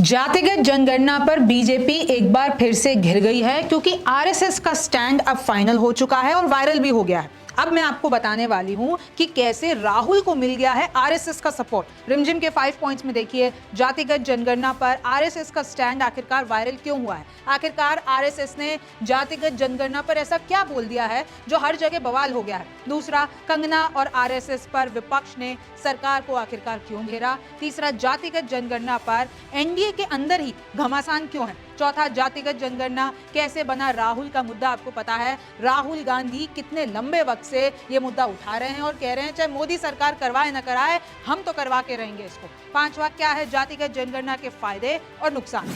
जातिगत जनगणना पर बीजेपी एक बार फिर से घिर गई है क्योंकि आरएसएस का स्टैंड अब फाइनल हो चुका है और वायरल भी हो गया है। अब मैं आपको बताने वाली हूं कि कैसे राहुल को मिल गया है आरएसएस का सपोर्ट। रिमझिम के 5 पॉइंट्स में देखिए, जातिगत जनगणना पर आरएसएस का स्टैंड आखिरकार वायरल क्यों हुआ है। आखिरकार आरएसएस ने जातिगत जनगणना पर ऐसा क्या बोल दिया है जो हर जगह बवाल हो गया है। दूसरा, कंगना और आरएसएस पर विपक्ष ने सरकार को आखिरकार क्यों घेरा। तीसरा, जातिगत जनगणना पर एनडीए के अंदर ही घमासान क्यों है। चौथा, जातिगत जनगणना कैसे बना राहुल का मुद्दा आपको पता है। राहुल गांधी कितने लंबे वक्त से ये मुद्दा उठा रहे हैं और कह रहे हैं चाहे मोदी सरकार करवाए न कराए, हम तो करवा के रहेंगे इसको। पांचवा, क्या है जातिगत जनगणना के फायदे और नुकसान।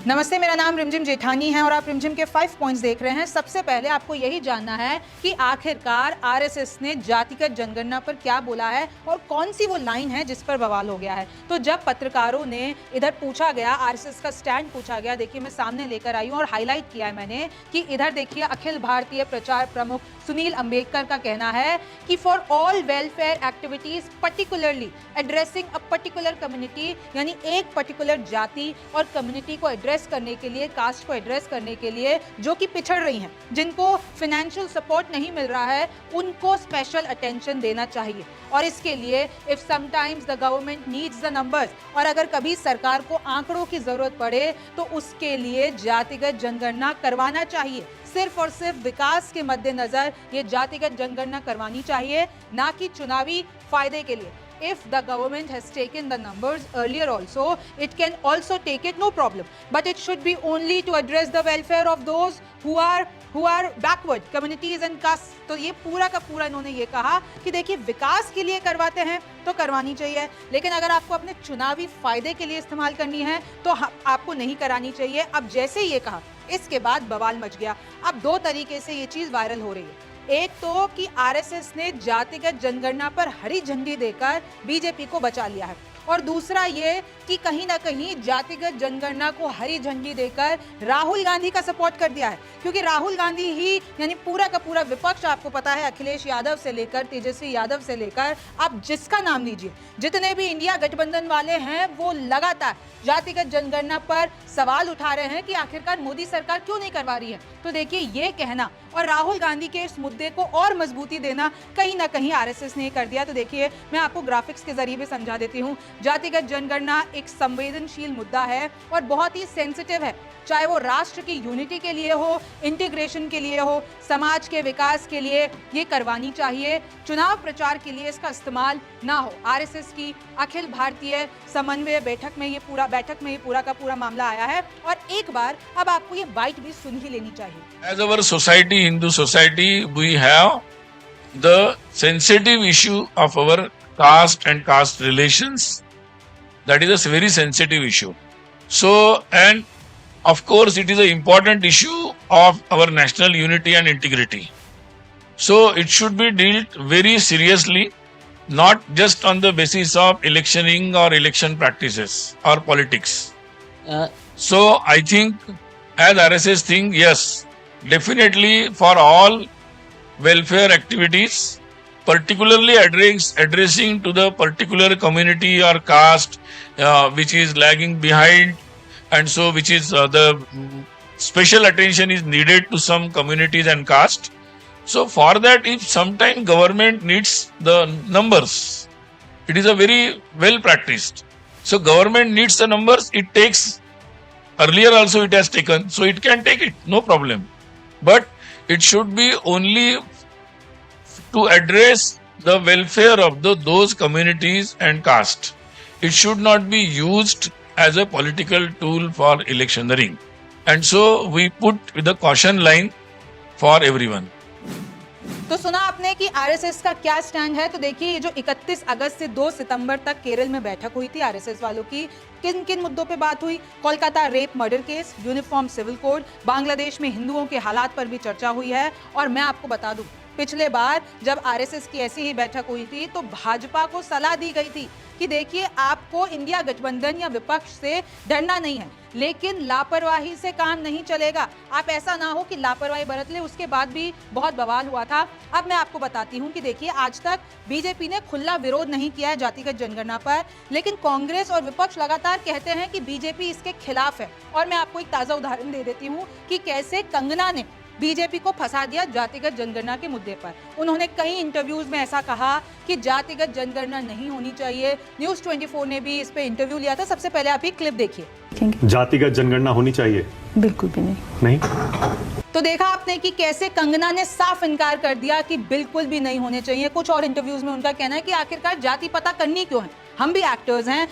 नमस्ते, मेरा नाम रिमझिम जेठानी है और आप रिमझिम के 5 पॉइंट्स देख रहे हैं। सबसे पहले आपको यही जानना है कि आखिरकार आरएसएस ने जातिगत जनगणना पर क्या बोला है और कौन सी वो लाइन है जिस पर बवाल हो गया है। तो जब पत्रकारों ने इधर पूछा गया, आरएसएस का स्टैंड पूछा गया, देखिए मैं सामने लेकर आई हूँ और हाईलाइट किया है मैंने कि इधर देखिए अखिल भारतीय प्रचार प्रमुख सुनील अंबेडकर का कहना है कि for all welfare activities particularly addressing a particular community, यानी एक पर्टिकुलर जाति और कम्युनिटी को एड्रेस करने के लिए, कास्ट को एड्रेस करने के लिए जो कि पिछड़ रही हैं, जिनको फाइनेंशियल सपोर्ट नहीं मिल रहा है, उनको स्पेशल अटेंशन देना चाहिए। और इसके लिए if sometimes the government needs the numbers, और अगर कभी सरकार को आंकड़ों की जरूरत पड़े तो उसके लिए जातिगत जनगणना करवाना चाहिए। सिर्फ और सिर्फ विकास के मद्देनजर ये जातिगत जनगणना करवानी चाहिए, ना कि चुनावी फायदे के लिए। If the government has taken the numbers earlier also, it can also take it, no problem. But it should be only to address the welfare of those who are backward communities and castes. तो ये पूरा का पूरा इन्होंने ये कहा कि देखिए विकास के लिए करवाते हैं तो करवानी चाहिए, लेकिन अगर आपको अपने चुनावी फायदे के लिए इस्तेमाल करनी है तो आपको नहीं करानी चाहिए। अब जैसे ये कहा, इसके बाद बवाल मच गया। अब दो तरीके से ये चीज वायरल हो रही है। एक तो कि आरएसएस ने जातिगत जनगणना पर हरी झंडी देकर बीजेपी को बचा लिया है, और दूसरा ये कि कहीं ना कहीं जातिगत जनगणना को हरी झंडी देकर राहुल गांधी का सपोर्ट कर दिया है, क्योंकि राहुल गांधी ही यानी पूरा का पूरा विपक्ष आपको पता है, अखिलेश यादव से लेकर तेजस्वी यादव से लेकर आप जिसका नाम लीजिए, जितने भी इंडिया गठबंधन वाले हैं वो लगातार जातिगत जनगणना पर सवाल उठा रहे हैं कि आखिरकार मोदी सरकार क्यों नहीं करवा रही है। तो देखिए ये कहना और राहुल गांधी के इस मुद्दे को और मजबूती देना कहीं ना कहीं आरएसएस ने कर दिया। तो देखिए मैं आपको ग्राफिक्स के जरिए भी समझा देती हूँ। जातिगत जनगणना एक संवेदनशील मुद्दा है और बहुत ही सेंसिटिव है, चाहे वो राष्ट्र की यूनिटी के लिए हो, इंटीग्रेशन के लिए हो, समाज के विकास के लिए ये करवानी चाहिए। चुनाव प्रचार के लिए इसका इस्तेमाल ना हो। आरएसएस की अखिल भारतीय समन्वय बैठक में ये पूरा का पूरा मामला आया है और एक बार अब आपको ये बाइट भी सुन ही लेनी चाहिए। As our society, Hindu society, we have the sensitive issue of our caste and caste relations. That is a very sensitive issue. So, and of course, it is an important issue of our national unity and integrity. So, it should be dealt very seriously, not just on the basis of electioning or election practices or politics. So, I think as RSS think, yes, definitely for all welfare activities, particularly addressing to the particular community or caste which is lagging behind, and so which is the special attention is needed to some communities and caste. So for that, if sometime government needs the numbers, it is a very well practiced. So government needs the numbers, it takes, earlier also it has taken, so it can take it, no problem. But it should be only to address the welfare of those communities and caste. It should not be used as a political tool for electioneering. And so we put the caution line for everyone. तो सुना आपने कि RSS का क्या stand है। तो देखिए ये जो 31 अगस्त से 2 सितंबर तक केरल में बैठक हुई थी आरएसएस वालों की, किन किन मुद्दों पे बात हुई। Kolkata rape murder case, uniform civil code, Bangladesh में हिंदुओं के हालात पर भी चर्चा हुई है। और मैं आपको बता दूं पिछले बार जब आरएसएस की ऐसी ही बैठक हुई थी तो भाजपा को सलाह दी गई थी कि देखिए आपको इंडिया गठबंधन या विपक्ष से डरना नहीं है, लेकिन लापरवाही से काम नहीं चलेगा। आप ऐसा ना हो कि लापरवाही बरत ले। उसके बाद भी बहुत बवाल हुआ था। अब मैं आपको बताती हूँ कि देखिए आज तक बीजेपी ने खुला विरोध नहीं किया है जातिगत जनगणना पर, लेकिन कांग्रेस और विपक्ष लगातार कहते हैं कि बीजेपी इसके खिलाफ है। और मैं आपको एक ताजा उदाहरण दे देती हूँ कि कैसे कंगना ने बीजेपी को फंसा दिया जातिगत जनगणना के मुद्दे पर। उन्होंने कई इंटरव्यूज में ऐसा कहा कि जातिगत जनगणना नहीं होनी चाहिए। न्यूज़ 24 ने भी इस पे इंटरव्यू लिया था। सबसे पहले आप ये क्लिप देखिए। जातिगत जनगणना होनी चाहिए? बिल्कुल भी नहीं। तो देखा आपने कि कैसे कंगना ने साफ इनकार कर दिया कि बिल्कुल भी नहीं होने चाहिए। कुछ और इंटरव्यूज में उनका कहना है कि आखिरकार जाति पता करनी क्यों है, हम भी एक्टर्स हैं,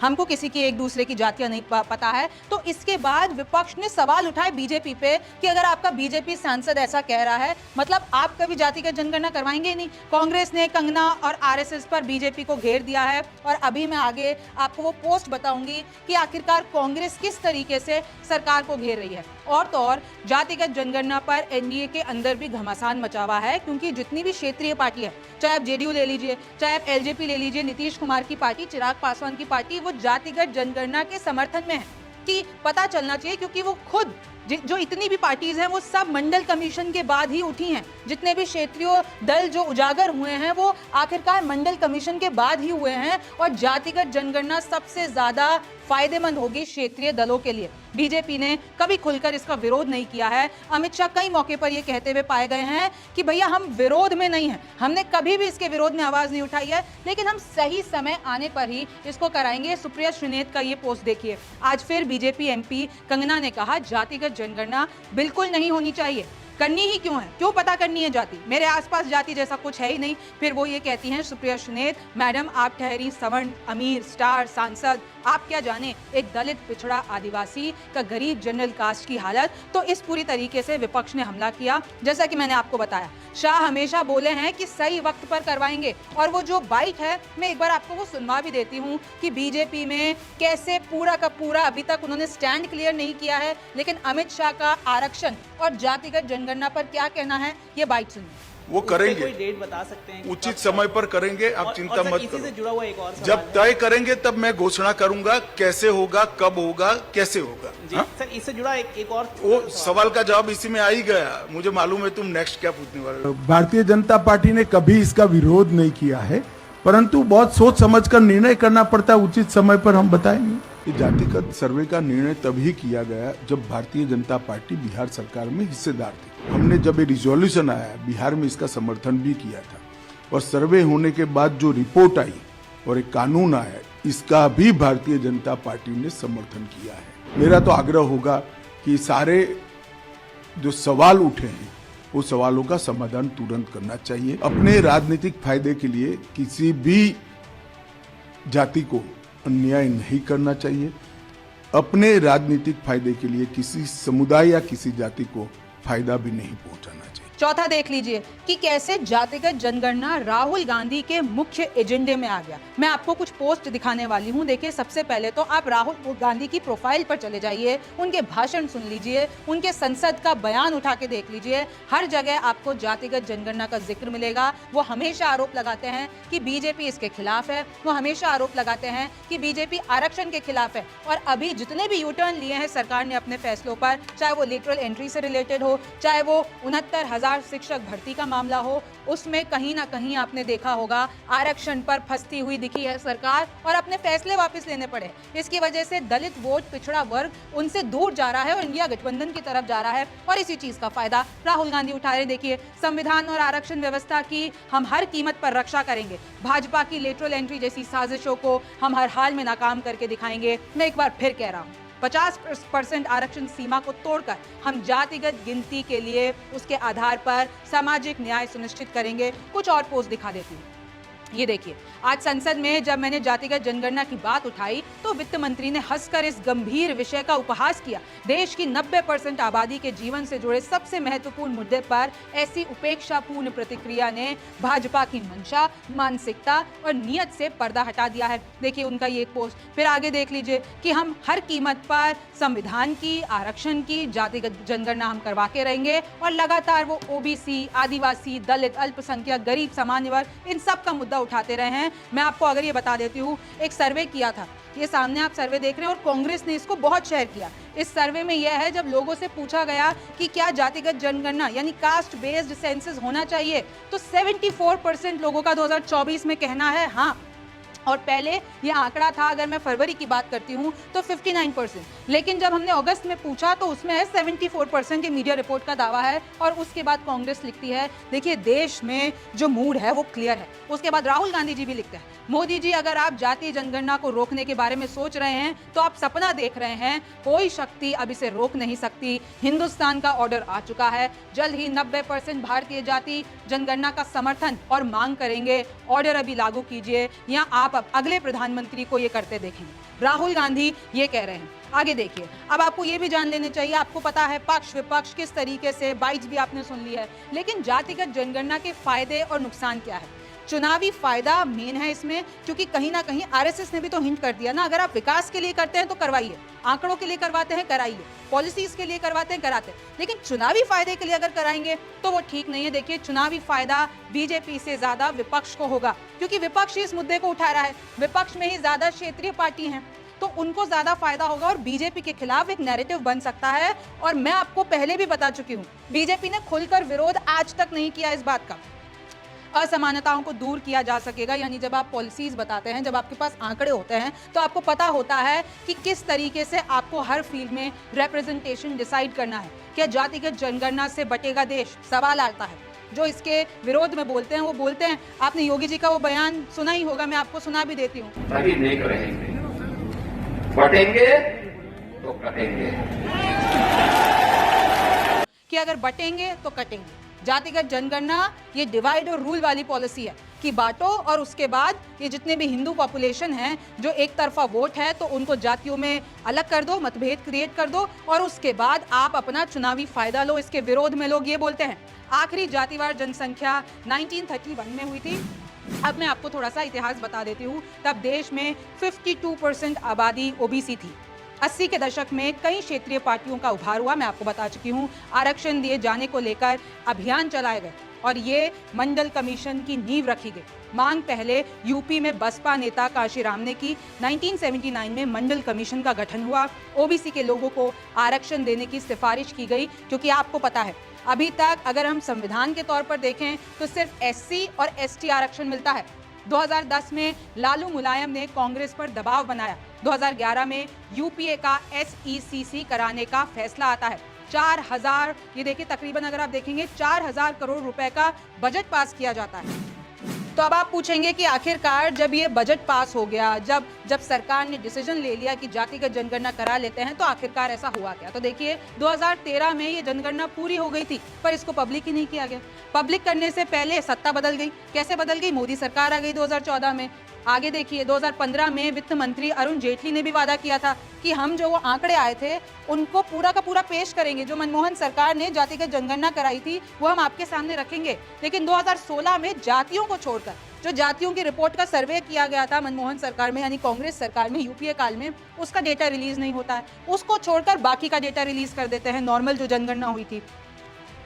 हमको किसी की एक दूसरे की जातियां नहीं पता है। तो इसके बाद विपक्ष ने सवाल उठाए बीजेपी पे कि अगर आपका बीजेपी सांसद ऐसा कह रहा है, मतलब आप कभी जातिगत जनगणना करवाएंगे ही नहीं। कांग्रेस ने कंगना और आरएसएस पर बीजेपी को घेर दिया है। और अभी मैं आगे आपको वो पोस्ट बताऊंगी कि आखिरकार कांग्रेस किस तरीके से सरकार को घेर रही है। और तो और जातिगत जनगणना पर एनडीए के अंदर भी घमासान मचा हुआ है, क्योंकि जितनी भी क्षेत्रीय पार्टी है, चाहे आप जेडीयू ले लीजिए, चाहे आप एलजेपी ले लीजिए, नीतीश कुमार की पार्टी, चिराग पासवान की पार्टी, वो जातिगत जनगणना के समर्थन में है कि पता चलना चाहिए, क्योंकि वो खुद जो इतनी भी पार्टीज हैं वो सब मंडल कमीशन के बाद ही उठी हैं। जितने भी क्षेत्रीय दल जो उजागर हुए हैं वो आखिरकार मंडल कमीशन के बाद ही हुए हैं। और जातिगत जनगणना सबसे ज्यादा फायदेमंद होगी क्षेत्रीय दलों के लिए। बीजेपी ने कभी खुलकर इसका विरोध नहीं किया है। अमित शाह कई मौके पर ये कहते हुए पाए गए हैं कि भैया हम विरोध में नहीं हैं, हमने कभी भी इसके विरोध में आवाज नहीं उठाई है, लेकिन हम सही समय आने पर ही इसको कराएंगे। सुप्रिया श्रीनेत का ये पोस्ट देखिए। आज फिर बीजेपी एमपी कंगना ने कहा जातिगत जनगणना बिल्कुल नहीं होनी चाहिए। करनी ही क्यों है, क्यों पता करनी है जाति, मेरे आसपास जाति जैसा कुछ है ही नहीं। फिर वो ये कहती हैं सुप्रिया श्रीनेत, मैडम आप ठहरी सवर्ण, अमीर, स्टार, सांसद, आप क्या जाने एक दलित, पिछड़ा, आदिवासी का गरीब जनरल कास्ट की हालत। तो इस पूरी तरीके से विपक्ष ने हमला किया। जैसा कि मैंने आपको बताया, शाह हमेशा बोले हैं कि सही वक्त पर करवाएंगे। और वो जो बाइट है, मैं एक बार आपको वो सुनवा भी देती हूँ कि बीजेपी में कैसे पूरा का पूरा अभी तक उन्होंने स्टैंड क्लियर नहीं किया है, लेकिन अमित शाह का आरक्षण और जातिगत जनगणना पर क्या कहना है, ये बाइट सुनिए। वो करेंगे, कोई डेट बता सकते हैं? उचित समय पर करेंगे, आप चिंता मत इसी से करो। जुड़ा हुआ एक और सवाल जब है। तय करेंगे तब मैं घोषणा करूंगा, कैसे होगा, कब होगा, कैसे होगा। जी हाँ? सर, इससे जुड़ा एक और वो सवाल का जवाब इसी में आ ही गया। मुझे मालूम है तुम नेक्स्ट क्या पूछने वाले हो। भारतीय जनता पार्टी ने कभी इसका विरोध नहीं किया है, परंतु बहुत सोच समझकर निर्णय करना पड़ता है। उचित समय पर हम बताएंगे। ये जातिगत सर्वे का निर्णय तभी किया गया जब भारतीय जनता पार्टी बिहार सरकार में हिस्सेदार थी। हमने जब ये रिजोल्यूशन आया, बिहार में इसका समर्थन भी किया था। और सर्वे होने के बाद जो रिपोर्ट आई और एक कानून आया, इसका भी भारतीय जनता पार्टी ने समर्थन किया है। मेरा तो आग्रह होगा कि सारे जो सवाल उठे हैं वो सवालों का समाधान तुरंत करना चाहिए। अपने राजनीतिक फायदे के लिए किसी भी जाति को अन्याय नहीं करना चाहिए। अपने राजनीतिक फायदे के लिए किसी समुदाय या किसी जाति को फायदा भी नहीं पहुंचाना चाहिए। चौथा देख लीजिए कि कैसे जातिगत जनगणना राहुल गांधी के मुख्य एजेंडे में आ गया। मैं आपको कुछ पोस्ट दिखाने वाली हूं। देखिए, सबसे पहले तो आप राहुल गांधी की प्रोफाइल पर चले जाइए, उनके भाषण सुन लीजिए, उनके संसद का बयान उठा के देख लीजिए। हर जगह आपको जातिगत जनगणना का जिक्र मिलेगा। वो हमेशा आरोप लगाते हैं कि बीजेपी इसके खिलाफ है, वो हमेशा आरोप लगाते हैं कि बीजेपी आरक्षण के खिलाफ है। और अभी जितने भी यू टर्न लिए हैं सरकार ने अपने फैसलों पर, चाहे वो लेटरल एंट्री से रिलेटेड हो, चाहे वो 69,000 शिक्षक भर्ती का मामला हो, उसमें कहीं ना कहीं आपने देखा होगा आरक्षण पर फंसती हुई दिखी है सरकार और अपने फैसले वापस लेने पड़े। इसकी वजह से दलित वोट, पिछड़ा वर्ग उनसे दूर जा रहा है और इंडिया गठबंधन की तरफ जा रहा है। और इसी चीज का फायदा राहुल गांधी उठा रहे। देखिए, संविधान और आरक्षण व्यवस्था की हम हर कीमत पर रक्षा करेंगे। भाजपा की लेटरल एंट्री जैसी साजिशों को हम हर हाल में नाकाम करके दिखाएंगे। मैं एक बार फिर कह रहा हूँ, 50% आरक्षण सीमा को तोड़कर हम जातिगत गिनती के लिए उसके आधार पर सामाजिक न्याय सुनिश्चित करेंगे। कुछ और पोस्ट दिखा देती हूँ। ये देखिए, आज संसद में जब मैंने जातिगत जनगणना की बात उठाई तो वित्त मंत्री ने हंसकर इस गंभीर विषय का उपहास किया। देश की 90% आबादी के जीवन से जुड़े सबसे महत्वपूर्ण मुद्दे पर ऐसी उपेक्षापूर्ण प्रतिक्रिया ने भाजपा की मंशा, मानसिकता और नियत से पर्दा हटा दिया है। देखिए उनका ये पोस्ट, फिर आगे देख लीजिए कि हम हर कीमत पर संविधान की, आरक्षण की, जातिगत जनगणना हम करवा के रहेंगे और लगातार वो ओबीसी, आदिवासी, दलित, अल्पसंख्यक, गरीब, सामान्य वर्ग, इन सब का मुद्दा उठाते रहे हैं। मैं आपको अगर ये बता देती हूँ, एक सर्वे किया था, ये सामने आप सर्वे देख रहे हैं और कांग्रेस ने इसको बहुत शेयर किया। इस सर्वे में यह है, जब लोगों से पूछा गया कि क्या जातिगत जनगणना यानी कास्ट बेस्ड सेंसस होना चाहिए, तो 74% लोगों का 2024 में कहना है हाँ। और पहले ये आंकड़ा था, अगर मैं फरवरी की बात करती हूँ तो 59%, लेकिन जब हमने अगस्त में पूछा तो उसमें है 74%। ये मीडिया रिपोर्ट का दावा है। और उसके बाद कांग्रेस लिखती है, देखिए देश में जो मूड है वो क्लियर है। उसके बाद राहुल गांधी जी भी लिखते हैं, मोदी जी अगर आप जातीय जनगणना को रोकने के बारे में सोच रहे हैं तो आप सपना देख रहे हैं, कोई शक्ति अब इसे रोक नहीं सकती। हिंदुस्तान का ऑर्डर आ चुका है, जल्द ही 90% भारतीय जाति जनगणना का समर्थन और मांग करेंगे। ऑर्डर अभी लागू कीजिए या आप अब अगले प्रधानमंत्री को ये करते देखेंगे। राहुल गांधी ये कह रहे हैं। आगे देखिए, अब आपको ये भी जान लेने चाहिए, आपको पता है पक्ष विपक्ष किस तरीके से, बाइट्स भी आपने सुन ली है, लेकिन जातिगत जनगणना के फायदे और नुकसान क्या है। चुनावी फायदा मेन है इसमें, क्योंकि कहीं ना कहीं आरएसएस ने भी तो हिंट कर दिया ना, अगर आप विकास के लिए करते हैं तो करवाइए, आंकड़ों के लिए करवाते हैं कराइए, पॉलिसीज के लिए करवाते हैं कराते हैं, लेकिन चुनावी फायदे के लिए अगर कराएंगे तो वो ठीक नहीं है। देखिए चुनावी फायदा बीजेपी से ज्यादा विपक्ष को होगा, क्योंकि विपक्ष इस मुद्दे को उठा रहा है, विपक्ष में ही ज्यादा क्षेत्रीय पार्टी हैं तो उनको ज्यादा फायदा होगा और बीजेपी के खिलाफ एक नैरेटिव बन सकता है। और मैं आपको पहले भी बता चुकी हूँ, बीजेपी ने खुलकर विरोध आज तक नहीं किया इस बात का। असमानताओं को दूर किया जा सकेगा, यानी जब आप पॉलिसीज बताते हैं, जब आपके पास आंकड़े होते हैं तो आपको पता होता है कि किस तरीके से आपको हर फील्ड में रिप्रेजेंटेशन डिसाइड करना है। क्या जातिगत जनगणना से बटेगा देश? सवाल आता है। जो इसके विरोध में बोलते हैं वो बोलते हैं, आपने योगी जी का वो बयान सुना ही होगा, मैं आपको सुना भी देती हूँ। सभी नेक रहेंगे, बटेंगे तो कटेंगे, कि अगर बटेंगे तो कटेंगे। जातिगत जनगणना ये डिवाइड और रूल वाली पॉलिसी है कि बांटो और उसके बाद ये जितने भी हिंदू पॉपुलेशन है जो एक तरफा वोट है तो उनको जातियों में अलग कर दो, मतभेद क्रिएट कर दो और उसके बाद आप अपना चुनावी फायदा लो। इसके विरोध में लोग ये बोलते हैं। आखिरी जातिवार जनसंख्या 1931 में हुई थी। अब मैं आपको थोड़ा सा इतिहास बता देती हूँ। तब देश में 52% आबादी ओबीसी थी। 80 के दशक में कई क्षेत्रीय पार्टियों का उभार हुआ, मैं आपको बता चुकी हूँ। आरक्षण दिए जाने को लेकर अभियान चलाए गए और ये मंडल कमीशन की नींव रखी गई। मांग पहले यूपी में बसपा नेता काशीराम ने की। 1979 में मंडल कमीशन का गठन हुआ। ओबीसी के लोगों को आरक्षण देने की सिफारिश की गई, क्योंकि आपको पता है अभी तक अगर हम संविधान के तौर पर देखें तो सिर्फ एससी और एसटी आरक्षण मिलता है। 2010 में लालू मुलायम ने कांग्रेस पर दबाव बनाया। 2011 में यूपीए का SECC कराने का फैसला आता है। 4000, ये देखिए तकरीबन अगर आप देखेंगे 4000 करोड़ रुपए का बजट पास किया जाता है। तो अब आप पूछेंगे कि आखिरकार जब ये बजट पास हो गया, जब सरकार ने डिसीजन ले लिया कि जातिगत जनगणना करा लेते हैं, तो आखिरकार ऐसा हुआ क्या? तो देखिए 2013 में ये जनगणना पूरी हो गई थी, पर इसको पब्लिक ही नहीं किया गया। पब्लिक करने से पहले सत्ता बदल गई। कैसे बदल गई? मोदी सरकार आ गई 2014 में। आगे देखिए 2015 में वित्त मंत्री अरुण जेटली ने भी वादा किया था कि हम जो वो आंकड़े आए थे उनको पूरा का पूरा पेश करेंगे। जो मनमोहन सरकार ने जातिगत जनगणना कराई थी वो हम आपके सामने रखेंगे। लेकिन 2016 में जातियों को छोड़कर जो जातियों की रिपोर्ट का सर्वे किया गया था मनमोहन सरकार में, यानी कांग्रेस सरकार में, यूपीए काल में, उसका डेटा रिलीज नहीं होता है। उसको छोड़कर बाकी का डेटा रिलीज कर देते हैं। नॉर्मल जो जनगणना हुई थी,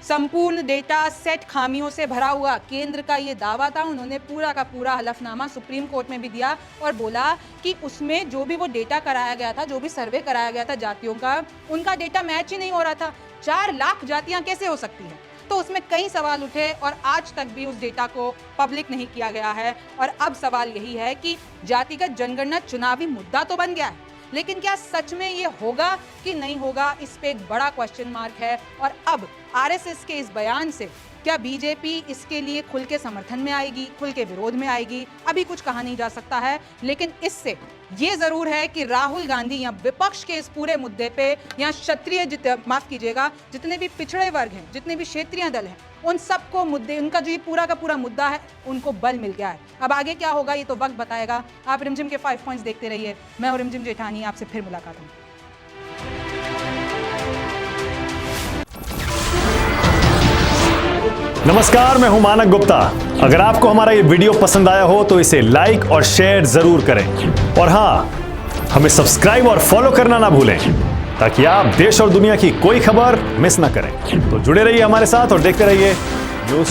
संपूर्ण डेटा सेट खामियों से भरा हुआ केंद्र का ये दावा था। उन्होंने पूरा का पूरा हलफनामा सुप्रीम कोर्ट में भी दिया और बोला कि उसमें जो भी वो डेटा कराया गया था, जो भी सर्वे कराया गया था जातियों का, उनका डेटा मैच ही नहीं हो रहा था। 4 लाख जातियां कैसे हो सकती हैं? तो उसमें कई सवाल उठे और आज तक भी उस डेटा को पब्लिक नहीं किया गया है। और अब सवाल यही है कि जातिगत जनगणना चुनावी मुद्दा तो बन गया है, लेकिन क्या सच में ये होगा कि नहीं होगा, इस पे एक बड़ा क्वेश्चन मार्क है। और अब आरएसएस के इस बयान से क्या बीजेपी इसके लिए खुल के समर्थन में आएगी, खुल के विरोध में आएगी, अभी कुछ कहा नहीं जा सकता है। लेकिन इससे ये जरूर है कि राहुल गांधी या विपक्ष के इस पूरे मुद्दे पे या क्षत्रिय माफ कीजिएगा जितने भी पिछड़े वर्ग हैं, जितने भी क्षेत्रीय दल हैं, उन सबको मुद्दे, उनका जो ये पूरा का पूरा मुद्दा है, उनको बल मिल गया है। अब आगे क्या होगा ये तो वक्त बताएगा। आप रिमझिम के 5 पॉइंट्स देखते रहिए। मैं हूं रिमझिम जेठानी, आपसे फिर मुलाकात होगी। नमस्कार, मैं हूं मानक गुप्ता। अगर आपको हमारा ये वीडियो पसंद आया हो तो इसे लाइक और शेयर जरूर करें, और हां, हमें सब्सक्राइब और फॉलो करना ना भूलें ताकि आप देश और दुनिया की कोई खबर मिस ना करें। तो जुड़े रहिए हमारे साथ और देखते रहिए न्यूज़